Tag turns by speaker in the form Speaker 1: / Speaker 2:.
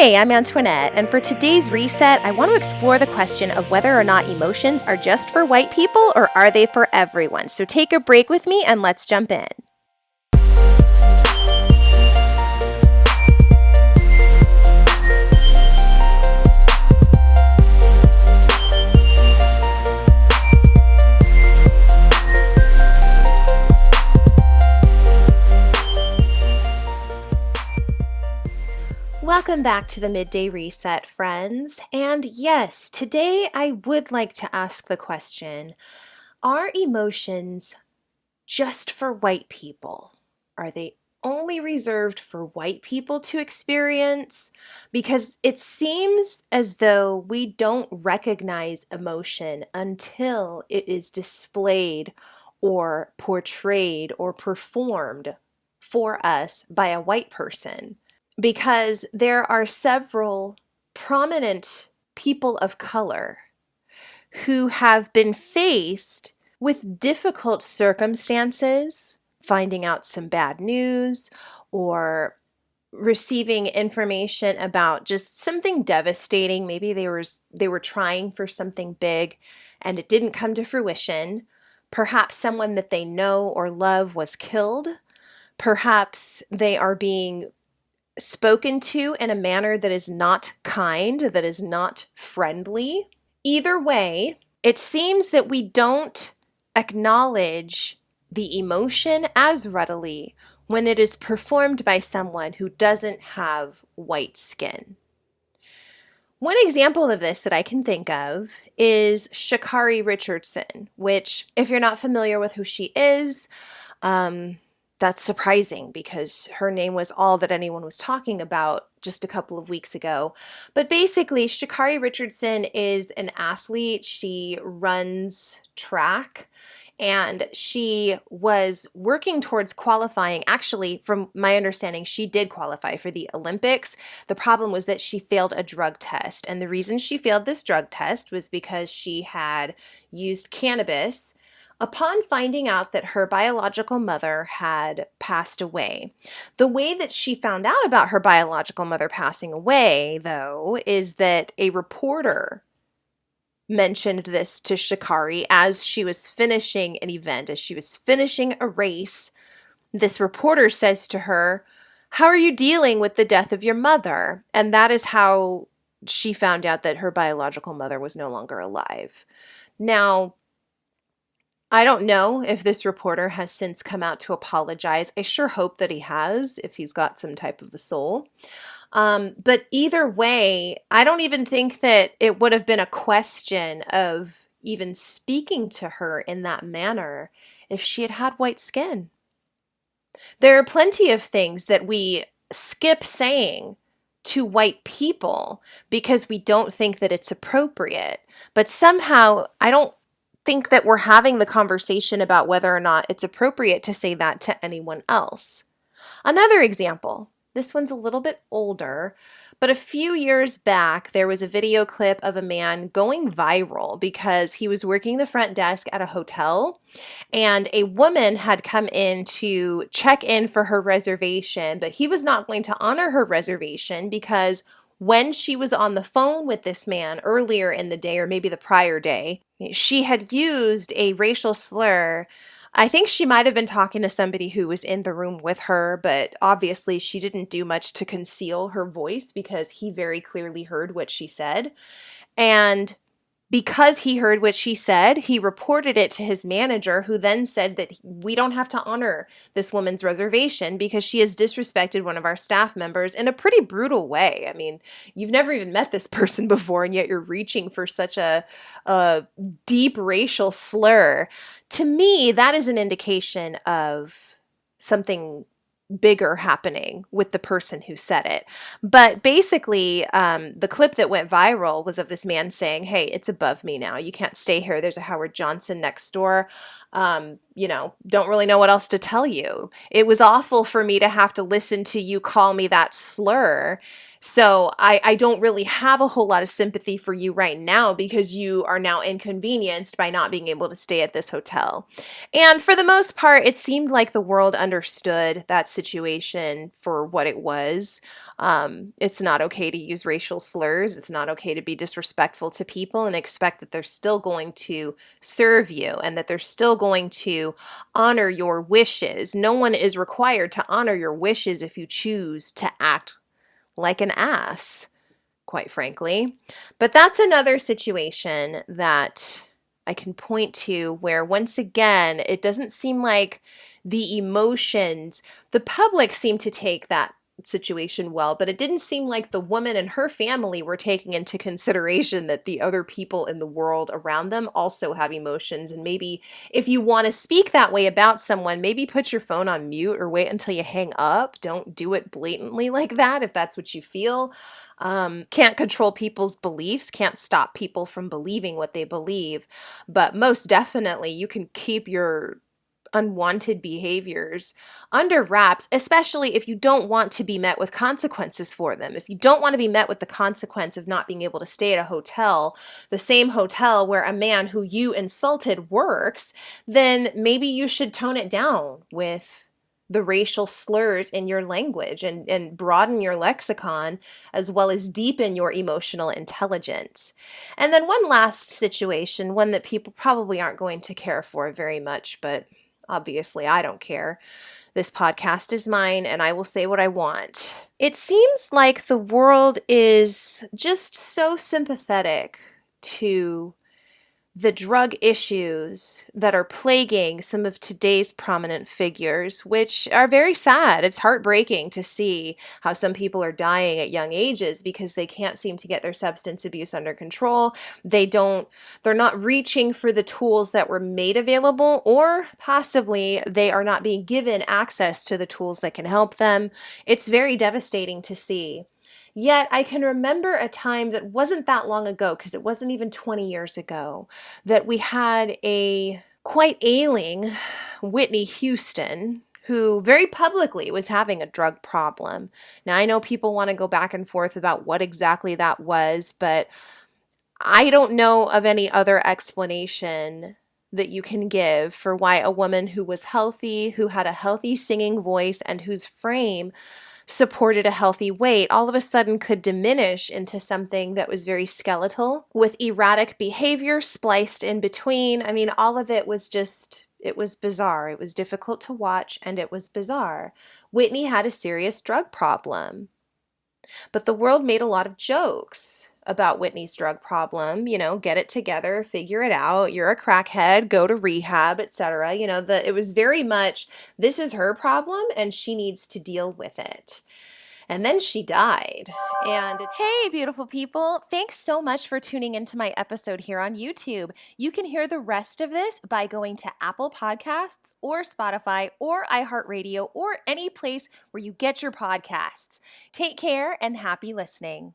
Speaker 1: Hey, I'm Antoinette, and for today's reset, I want to explore the question of whether or not emotions are just for white people or are they for everyone. So take a break with me and let's jump in. Welcome back to the Midday Reset, friends. And yes, today I would like to ask the question, are emotions just for white people? Are they only reserved for white people to experience? Because it seems as though we don't recognize emotion until it is displayed or portrayed or performed for us by a white person. Because there are several prominent people of color who have been faced with difficult circumstances, finding out some bad news or receiving information about just something devastating. Maybe they were trying for something big and it didn't come to fruition. Perhaps someone that they know or love was killed. Perhaps they are being spoken to in a manner that is not kind, that is not friendly. Either way, it seems that we don't acknowledge the emotion as readily when it is performed by someone who doesn't have white skin. One example of this that I can think of is Shikari Richardson, which, if you're not familiar with who she is, that's surprising because her name was all that anyone was talking about just a couple of weeks ago. But basically, Shikari Richardson is an athlete. She runs track and she was working towards qualifying. Actually, from my understanding, she did qualify for the Olympics. The problem was that she failed a drug test. And the reason she failed this drug test was because she had used cannabis upon finding out that her biological mother had passed away. The way that she found out about her biological mother passing away, though, is that a reporter mentioned this to Shikari as she was finishing an event, as she was finishing a race. This reporter says to her, "How are you dealing with the death of your mother?" And that is how she found out that her biological mother was no longer alive. Now, I don't know if this reporter has since come out to apologize. I sure hope that he has, if he's got some type of a soul. But either way, I don't even think that it would have been a question of even speaking to her in that manner if she had had white skin. There are plenty of things that we skip saying to white people because we don't think that it's appropriate. But somehow, I don't think that we're having the conversation about whether or not it's appropriate to say that to anyone else. Another example, this one's a little bit older, but a few years back, there was a video clip of a man going viral because he was working the front desk at a hotel and a woman had come in to check in for her reservation, but he was not going to honor her reservation because when she was on the phone with this man earlier in the day, or maybe the prior day, she had used a racial slur. I think she might have been talking to somebody who was in the room with her, but obviously she didn't do much to conceal her voice because he very clearly heard what she said. And because he heard what she said, he reported it to his manager, who then said that we don't have to honor this woman's reservation because she has disrespected one of our staff members in a pretty brutal way. I mean, you've never even met this person before, and yet you're reaching for such a deep racial slur. To me, that is an indication of something bigger happening with the person who said it. But basically, the clip that went viral was of this man saying, "Hey, it's above me now. You can't stay here. There's a Howard Johnson next door. Don't really know what else to tell you. It was awful for me to have to listen to you call me that slur. So I don't really have a whole lot of sympathy for you right now because you are now inconvenienced by not being able to stay at this hotel." And for the most part, it seemed like the world understood that situation for what it was. It's not okay to use racial slurs. It's not okay to be disrespectful to people and expect that they're still going to serve you and that they're still going to honor your wishes. No one is required to honor your wishes if you choose to act like an ass, quite frankly. But that's another situation that I can point to where, once again, it doesn't seem like the emotions, the public seemed to take that situation well, but it didn't seem like the woman and her family were taking into consideration that the other people in the world around them also have emotions. And maybe if you want to speak that way about someone, maybe put your phone on mute or wait until you hang up. Don't do it blatantly like that if that's what you feel. Can't control people's beliefs, can't stop people from believing what they believe, but most definitely you can keep your unwanted behaviors under wraps, especially if you don't want to be met with consequences for them. If you don't want to be met with the consequence of not being able to stay at a hotel, the same hotel where a man who you insulted works, then maybe you should tone it down with the racial slurs in your language and broaden your lexicon as well as deepen your emotional intelligence. And then one last situation, one that people probably aren't going to care for very much, but obviously I don't care. This podcast is mine and I will say what I want. It seems like the world is just so sympathetic to the drug issues that are plaguing some of today's prominent figures, which are very sad. It's heartbreaking to see how some people are dying at young ages because they can't seem to get their substance abuse under control. They're not reaching for the tools that were made available, or possibly they are not being given access to the tools that can help them. It's very devastating to see. Yet I can remember a time that wasn't that long ago, because it wasn't even 20 years ago, that we had a quite ailing Whitney Houston who very publicly was having a drug problem. Now, I know people want to go back and forth about what exactly that was, but I don't know of any other explanation that you can give for why a woman who was healthy, who had a healthy singing voice, and whose frame supported a healthy weight, all of a sudden could diminish into something that was very skeletal with erratic behavior spliced in between. I mean, all of it was just, it was bizarre. It was difficult to watch and it was bizarre. Whitney had a serious drug problem, but the world made a lot of jokes about Whitney's drug problem, get it together, figure it out, you're a crackhead, go to rehab, etc. It was very much, this is her problem and she needs to deal with it. And then she died. Hey, beautiful people. Thanks so much for tuning into my episode here on YouTube. You can hear the rest of this by going to Apple Podcasts or Spotify or iHeartRadio or any place where you get your podcasts. Take care and happy listening.